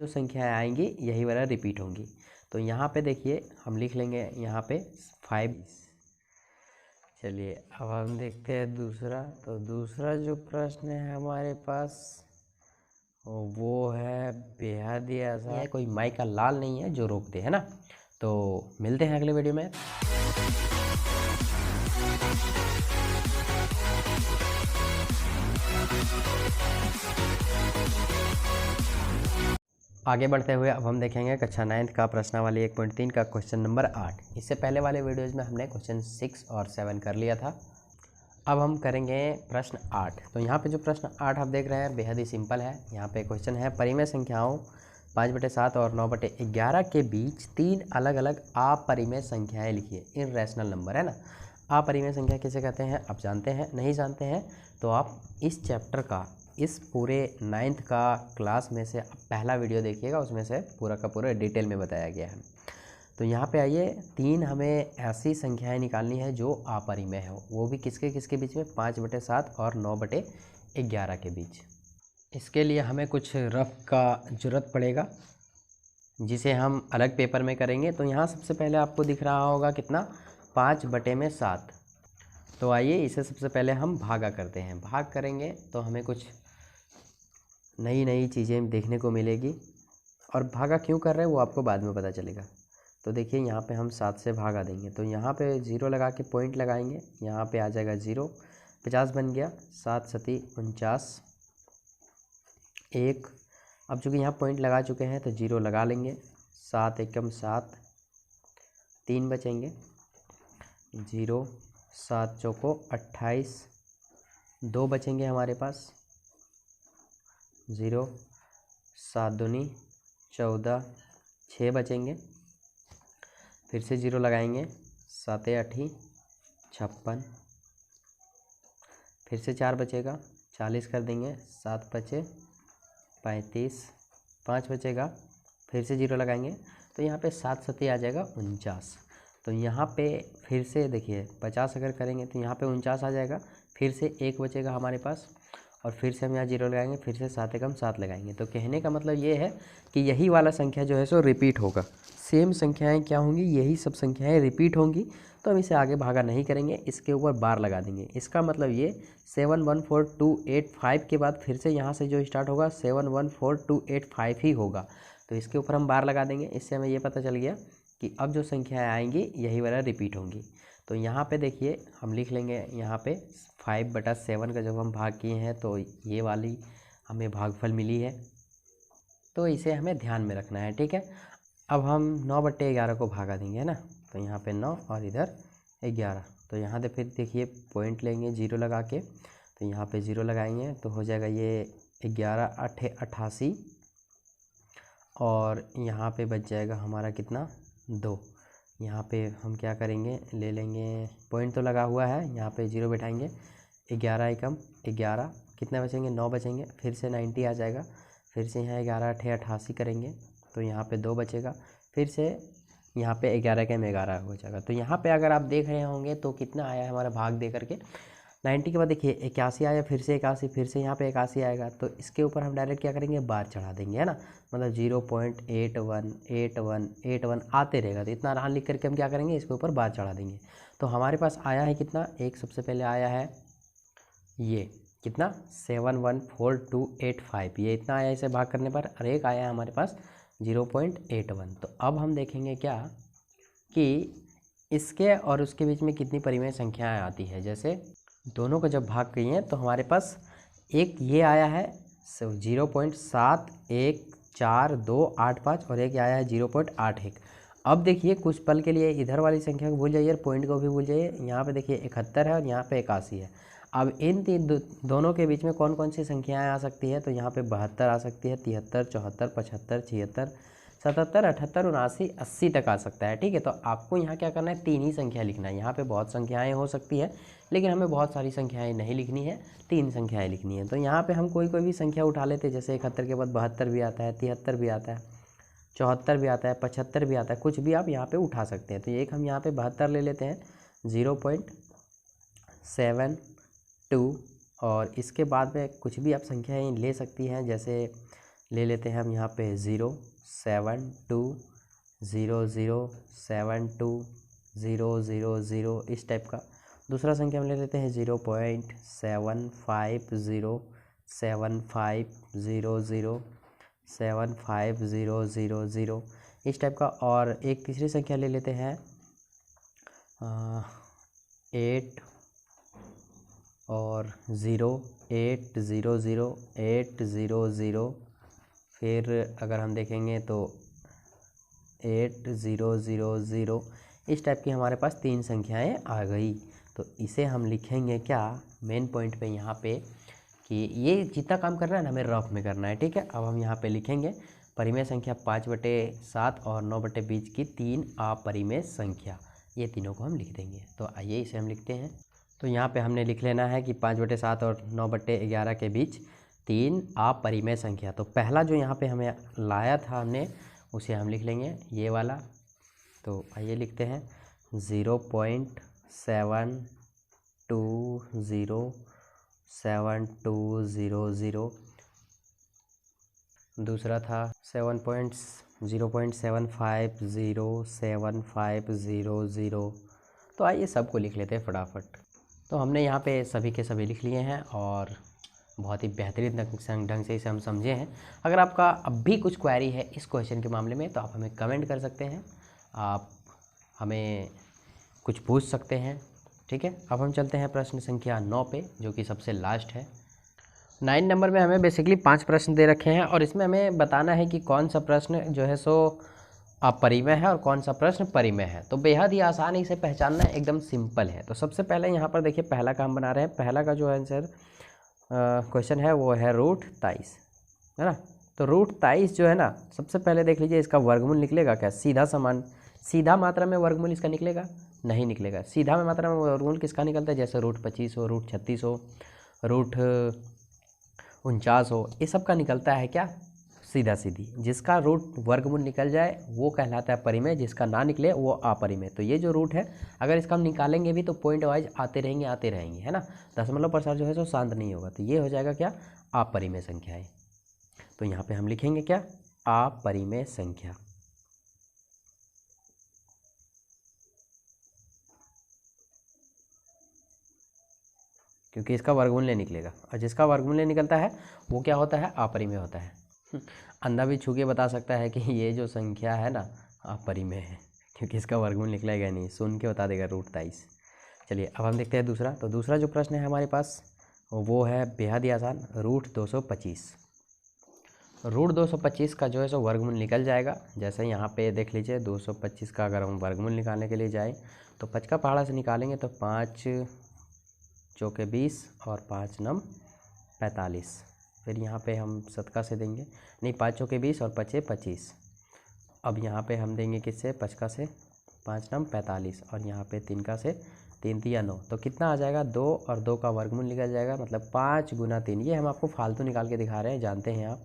जो संख्याएं आएंगी यही वाला रिपीट होंगी। तो यहाँ पे देखिए हम लिख लेंगे यहाँ पे 5। चलिए अब हम देखते हैं दूसरा। तो दूसरा जो प्रश्न है हमारे पास वो है बेहद ही ऐसा है, कोई माई का लाल नहीं है जो रोक दे, है ना। तो मिलते हैं अगले वीडियो में। आगे बढ़ते हुए अब हम देखेंगे कक्षा 9th का प्रश्नावली 1.3 का क्वेश्चन नंबर 8। इससे पहले वाले वीडियोज़ में हमने क्वेश्चन 6 और 7 कर लिया था। अब हम करेंगे प्रश्न 8। तो यहाँ पे जो प्रश्न 8 आप देख रहे हैं बेहद ही सिंपल है। यहाँ पे क्वेश्चन है परिमेय संख्याओं 5/7 और 9/11 के बीच 3 अलग अलग अपरिमेय संख्याएं लिखिए। इररेशनल नंबर है ना। अपरिमेय संख्या किसे कहते हैं आप जानते हैं? नहीं जानते हैं तो आप इस चैप्टर का, इस पूरे 9th का क्लास में से पहला वीडियो देखिएगा, उसमें से पूरा का पूरा डिटेल में बताया गया है। तो यहाँ पे आइए, 3 हमें ऐसी संख्याएं निकालनी है जो अपरिमेय है, वो भी किसके किसके बीच में? 5/7 और 9/11 के बीच। इसके लिए हमें कुछ रफ का ज़रूरत पड़ेगा जिसे हम अलग पेपर में करेंगे। तो यहाँ सबसे पहले आपको दिख रहा होगा कितना? 5/7। तो आइए इसे सबसे पहले हम भागा करते हैं। भाग करेंगे तो हमें कुछ नई नई चीज़ें देखने को मिलेगी, और भागा क्यों कर रहे हैं वो आपको बाद में पता चलेगा। तो देखिए यहाँ पे हम 7 से भागा देंगे तो यहाँ पे 0 लगा के पॉइंट लगाएंगे, यहाँ पे आ जाएगा 0, 50 बन गया। 7 सती 49, 1। अब चूँकि यहाँ पॉइंट लगा चुके हैं तो 0 लगा लेंगे। 7 एकम 7, 3 बचेंगे। 0, 7 चौको 28, 2 बचेंगे हमारे पास। 0, 7 दूनी 14, 6 बचेंगे। फिर से 0 लगाएंगे। 7 8 56, फिर से 4 बचेगा, 40 कर देंगे। 7 बचे 35, 5 बचेगा, फिर से 0 लगाएंगे तो यहाँ पे 7 सती आ जाएगा 49। तो यहाँ पे फिर से देखिए 50 अगर करेंगे तो यहाँ पे 49 आ जाएगा। फिर से 1 बचेगा हमारे पास, और फिर से हम यहाँ 0 लगाएंगे, फिर से 7 एकम 7 लगाएंगे। तो कहने का मतलब ये है कि यही वाला संख्या जो है सो रिपीट होगा। सेम संख्याएं क्या होंगी? यही सब संख्याएं रिपीट होंगी। तो हम इसे आगे भागा नहीं करेंगे, इसके ऊपर बार लगा देंगे। इसका मतलब ये 714285 के बाद फिर से यहाँ से जो स्टार्ट होगा 714285 ही होगा। तो इसके ऊपर हम बार लगा देंगे। इससे हमें ये पता चल गया कि अब जो संख्याएँ आएंगी यही वाला रिपीट होंगी। तो यहाँ पे देखिए हम लिख लेंगे यहाँ पे 5/7 का जब हम भाग किए हैं तो ये वाली हमें भागफल मिली है, तो इसे हमें ध्यान में रखना है, ठीक है। अब हम 9/11 को भागा देंगे, है ना। तो यहाँ पे 9 और इधर 11। तो यहाँ से फिर देखिए पॉइंट लेंगे 0 लगा के, तो यहाँ पे 0 लगाएंगे तो हो जाएगा ये 11 8 88, और यहाँ पे बच जाएगा हमारा कितना? 2। यहाँ पे हम क्या करेंगे, ले लेंगे, पॉइंट तो लगा हुआ है, यहाँ पे 0 बैठाएंगे। 11 एकम 11, कितने बचेंगे? 9 बचेंगे। फिर से 90 आ जाएगा। फिर से यहाँ 11 8 88 करेंगे तो यहाँ पे 2 बचेगा। फिर से यहाँ पे 11 एकम 11 हो जाएगा। तो यहाँ पे अगर आप देख रहे होंगे तो कितना आया है हमारा भाग दे करके? 90 के बाद देखिए 81 आया, फिर से 81, फिर से यहाँ पे 81 आएगा। तो इसके ऊपर हम डायरेक्ट क्या करेंगे? बार चढ़ा देंगे, है ना। मतलब 0.818181 आते रहेगा। तो इतना आराम लिख करके हम क्या करेंगे? इसके ऊपर बार चढ़ा देंगे। तो हमारे पास आया है कितना? एक सबसे पहले आया है ये कितना? 714285, ये इतना आया इसे भाग करने पर। और एक आया है हमारे पास 0.81। तो अब हम देखेंगे क्या कि इसके और उसके बीच में कितनी परिमेय संख्याएं आती है। जैसे दोनों को जब भाग किए हैं तो हमारे पास एक ये आया है 0.714285, और एक आया है 0.81। अब देखिए कुछ पल के लिए इधर वाली संख्या को भूल जाइए, पॉइंट को भी भूल जाइए। यहाँ पे देखिए 71 है और यहाँ पे 81 है। अब इन दोनों के बीच में कौन कौन सी संख्याएं आ सकती है? तो यहाँ पे 72 आ सकती है, 73, 74, 75, 76, 77, 78, 79, 80 तक आ सकता है, ठीक है। तो आपको यहाँ क्या करना है? 3 ही संख्या लिखना है। यहाँ पे बहुत संख्याएं हो सकती है लेकिन हमें बहुत सारी संख्याएं नहीं लिखनी है, 3 संख्याएं लिखनी है। तो यहाँ पे हम कोई भी संख्या उठा लेते हैं। जैसे 71 के बाद 72 भी आता है, 73 भी आता है, 74 भी आता है, 75 भी आता है, कुछ भी आप यहाँ पे उठा सकते हैं। तो एक हम यहाँ पे 72 ले लेते हैं, 0.72, और इसके बाद में कुछ भी आप संख्याएँ ले सकती हैं। जैसे ले लेते हैं हम यहाँ पे 0 7 2 0 0 7 2 0 0 0 इस टाइप का। दूसरा संख्या हम ले लेते हैं 0.750 750 75000 इस टाइप का। और एक तीसरी संख्या ले लेते हैं 8 और 0 800 800। फिर अगर हम देखेंगे तो 8000 इस टाइप की हमारे पास 3 संख्याएं आ गई। तो इसे हम लिखेंगे क्या मेन पॉइंट पे यहाँ पे कि ये जितना काम करना है ना हमें रफ में करना है, ठीक है। अब हम यहाँ पे लिखेंगे परिमेय संख्या 5/7 और 9/20 की 3 अपरिमेय संख्या, ये तीनों को हम लिख देंगे। तो आइए इसे हम लिखते हैं। तो यहाँ पे हमने लिख लेना है कि 5/7 और 9/11 के बीच 3 अपरिमेय संख्या। तो पहला जो यहाँ पे हमें लाया था हमने उसे हम लिख लेंगे ये वाला। तो आइए लिखते हैं 0.7207200। दूसरा था 0.750750। तो आइए सबको लिख लेते हैं फटाफट। तो हमने यहाँ पे सभी के सभी लिख लिए हैं और बहुत ही बेहतरीन ढंग से इसे हम समझे हैं। अगर आपका अब भी कुछ क्वेरी है इस क्वेश्चन के मामले में तो आप हमें कमेंट कर सकते हैं, आप हमें कुछ पूछ सकते हैं, ठीक है। अब हम चलते हैं प्रश्न संख्या 9 पे, जो कि सबसे लास्ट है। 9 नंबर में हमें बेसिकली 5 प्रश्न दे रखे हैं और इसमें हमें बताना है कि कौन सा प्रश्न जो है सो अपरिमेय है और कौन सा प्रश्न परिमेय है। तो बेहद ही आसान है इसे पहचानना, एकदम सिंपल है। तो सबसे पहले यहाँ पर देखिए पहला काम बना रहे हैं। पहला का जो आंसर क्वेश्चन है वो है √23, है ना। तो √23 जो है ना, सबसे पहले देख लीजिए इसका वर्गमूल निकलेगा क्या। सीधा मात्रा में वर्गमूल इसका निकलेगा, नहीं निकलेगा। सीधा में मात्रा में वर्गमूल किसका निकलता है, जैसे √25 हो, √36 हो, √49 हो, ये सब का निकलता है क्या सीधा सीधी। जिसका रूट वर्गमूल निकल जाए वो कहलाता है परिमेय, जिसका ना निकले वो अपरिमेय। तो ये जो रूट है अगर इसका हम निकालेंगे भी तो पॉइंट वाइज आते रहेंगे, है ना। दशमलव प्रसार जो है सो शांत नहीं होगा। तो ये हो जाएगा क्या अपरिमेय संख्या है। तो यहाँ पे हम लिखेंगे क्या अपरिमेय संख्या। क्योंकि इसका वर्गमूल नहीं निकलेगा और जिसका वर्गमूल नहीं निकलता है वो क्या होता है अपरिमेय होता है। अंधा भी छू के बता सकता है कि ये जो संख्या है ना अपरिमेय है, क्योंकि इसका वर्गमूल निकलेगा नहीं, सुन के बता देगा √23। चलिए अब हम देखते हैं दूसरा। तो दूसरा जो प्रश्न है हमारे पास वो है बेहद ही आसान, √225। √225 का जो है सो वर्गमूल निकल जाएगा। जैसे यहाँ पे देख लीजिए 225 का अगर हम वर्गमूल निकालने के लिए जाए तो 5 का पहाड़ा से निकालेंगे तो 5 चौके 20 और 5 नम 45। फिर यहाँ पे हम शतका से देंगे, नहीं 5 चौके 20 और 5 25। अब यहाँ पे हम देंगे किससे 5 का से, 5 नम 45 और यहाँ पे 3 का से 3 तिया 9। तो कितना आ जाएगा 2 और 2 का वर्गमूल निकल जाएगा, मतलब 5 × 3। ये हम आपको फालतू निकाल के दिखा रहे हैं, जानते हैं आप।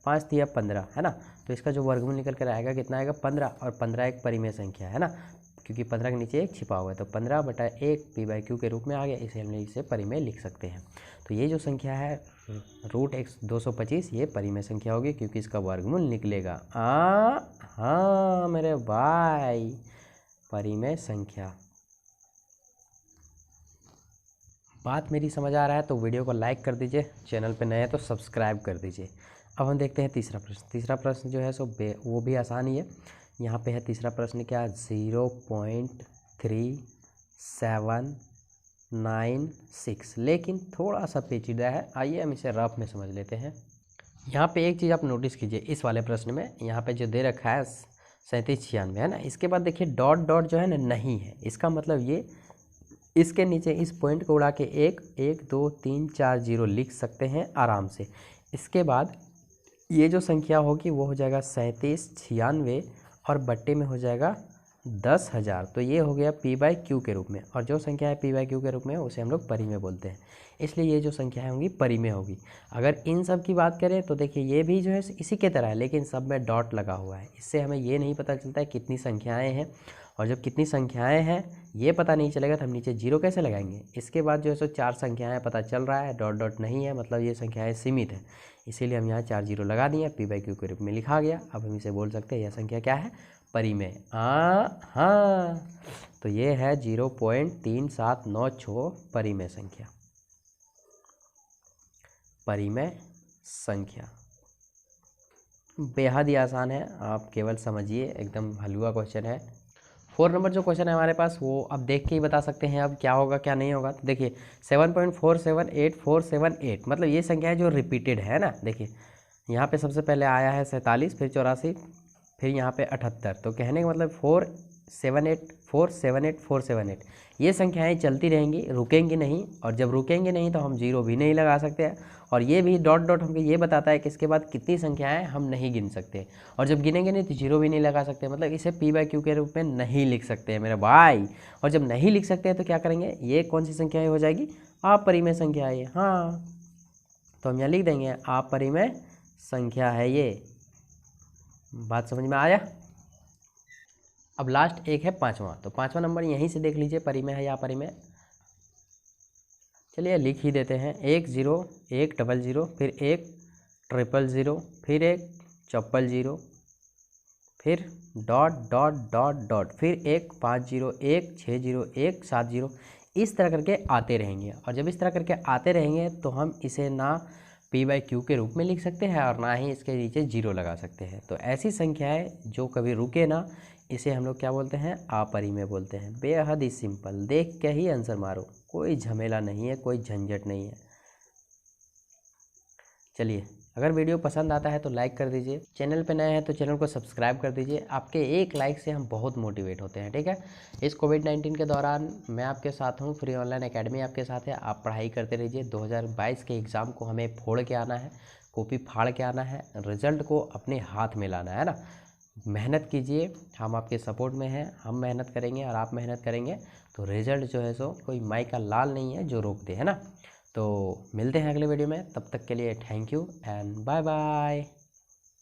5 तिया 15, है ना। तो इसका जो वर्गमूल निकल कर आएगा कितना आएगा 15। और 15 एक परिमेय संख्या है ना, क्योंकि 15 के नीचे एक छिपा हुआ है। तो 15/1 p/q के रूप में आ गया, इसे हम इसे परिमेय लिख सकते हैं। तो ये जो संख्या है √225 ये परिमेय संख्या होगी, क्योंकि इसका वर्गमूल निकलेगा। हाँ मेरे भाई, परिमेय संख्या। बात मेरी समझ आ रहा है तो वीडियो को लाइक कर दीजिए, चैनल पे नए हैं तो सब्सक्राइब कर दीजिए। अब हम देखते हैं तीसरा प्रश्न। तीसरा प्रश्न जो है सो वो भी आसान ही है। यहाँ पे है तीसरा प्रश्न क्या 0.3796, लेकिन थोड़ा सा पेचीदा है। आइए हम इसे रफ में समझ लेते हैं। यहाँ पे एक चीज़ आप नोटिस कीजिए, इस वाले प्रश्न में यहाँ पे जो दे रखा है 3796, है ना। इसके बाद देखिए डॉट डॉट जो है ना नहीं है, इसका मतलब ये इसके नीचे इस पॉइंट को उड़ा के 1 1 2 3 4 0 लिख सकते हैं आराम से। इसके बाद ये जो संख्या होगी वो हो जाएगा 3796 और बट्टे में हो जाएगा 10,000। तो ये हो गया p/q के रूप में, और जो संख्या है p/q के रूप में उसे हम लोग परिमेय बोलते हैं। इसलिए ये जो संख्या होंगी परिमेय होगी। अगर इन सब की बात करें तो देखिए ये भी जो है इसी के तरह है, लेकिन सब में डॉट लगा हुआ है। इससे हमें ये नहीं पता चलता है कितनी संख्याएँ हैं, और जब कितनी संख्याएँ हैं ये पता नहीं चलेगा तो हम नीचे 0 कैसे लगाएंगे। इसके बाद जो है सो 4 संख्याएँ पता चल रहा है, डॉट डॉट नहीं है, मतलब ये संख्याएँ सीमित है। इसीलिए हम यहाँ 4 जीरो लगा दिए, पी बाई क्यू के रूप में लिखा गया। अब हम इसे बोल सकते हैं यह संख्या क्या है, परिमेय। हाँ, तो ये है 0.3796 परिमेय संख्या, परिमेय संख्या। बेहद ही आसान है, आप केवल समझिए, एकदम हलवा क्वेश्चन है। 4 नंबर जो क्वेश्चन है हमारे पास वो अब देख के ही बता सकते हैं अब क्या होगा क्या नहीं होगा। तो देखिए 7.478478 मतलब ये संख्या है जो रिपीटेड है ना। देखिए यहाँ पे सबसे पहले आया है 47, फिर 84, फिर यहाँ पे 78। तो कहने का मतलब 478 ये संख्याएं चलती रहेंगी, रुकेंगी नहीं। और जब रुकेंगी नहीं तो हम जीरो भी नहीं लगा सकते हैं। और ये भी डॉट डॉट हमको ये बताता है कि इसके बाद कितनी संख्याएं हम नहीं गिन सकते। और जब गिनेंगे नहीं तो जीरो भी नहीं लगा सकते, मतलब इसे पी बाई क्यू के रूप में नहीं लिख सकते हैं मेरे भाई। और जब नहीं लिख सकते हैं तो क्या करेंगे, ये कौन सी संख्या हो जाएगी, अपरिमेय संख्या है ये। हाँ, तो हम यहाँ लिख देंगे अपरिमेय संख्या है ये। बात समझ में आया। अब लास्ट एक है 5वां, तो 5वां नंबर यहीं से देख लीजिए परिमेय है या अपरिमेय। चलिए लिख ही देते हैं, 1 0 1 00, फिर 1 000, फिर 1 000, फिर डॉट डॉट डॉट डॉट, फिर 1 50 1 60 1 70, इस तरह करके आते रहेंगे। और जब इस तरह करके आते रहेंगे तो हम इसे ना पी बाई क्यू के रूप में लिख सकते हैं और ना ही इसके नीचे जीरो लगा सकते हैं। तो ऐसी संख्याएं जो कभी रुके ना, इसे हम लोग क्या बोलते हैं, अपरिमेय बोलते हैं। बेहद ही सिंपल, देख के ही आंसर मारो, कोई झमेला नहीं है, कोई झंझट नहीं है। चलिए, अगर वीडियो पसंद आता है तो लाइक कर दीजिए, चैनल पे नए हैं तो चैनल को सब्सक्राइब कर दीजिए। आपके एक लाइक से हम बहुत मोटिवेट होते हैं, ठीक है। इस कोविड-19 के दौरान मैं आपके साथ हूँ, फ्री ऑनलाइन एकेडमी आपके साथ है। आप पढ़ाई करते रहिए। 2022 के एग्ज़ाम को हमें फोड़ के आना है, कॉपी फाड़ के आना है, रिजल्ट को अपने हाथ में लाना है ना। मेहनत कीजिए, हम आपके सपोर्ट में हैं। हम मेहनत करेंगे और आप मेहनत करेंगे तो रिजल्ट जो है सो कोई माई का लाल नहीं है जो रोक दे, है ना। तो मिलते हैं अगले वीडियो में, तब तक के लिए thank you and bye bye.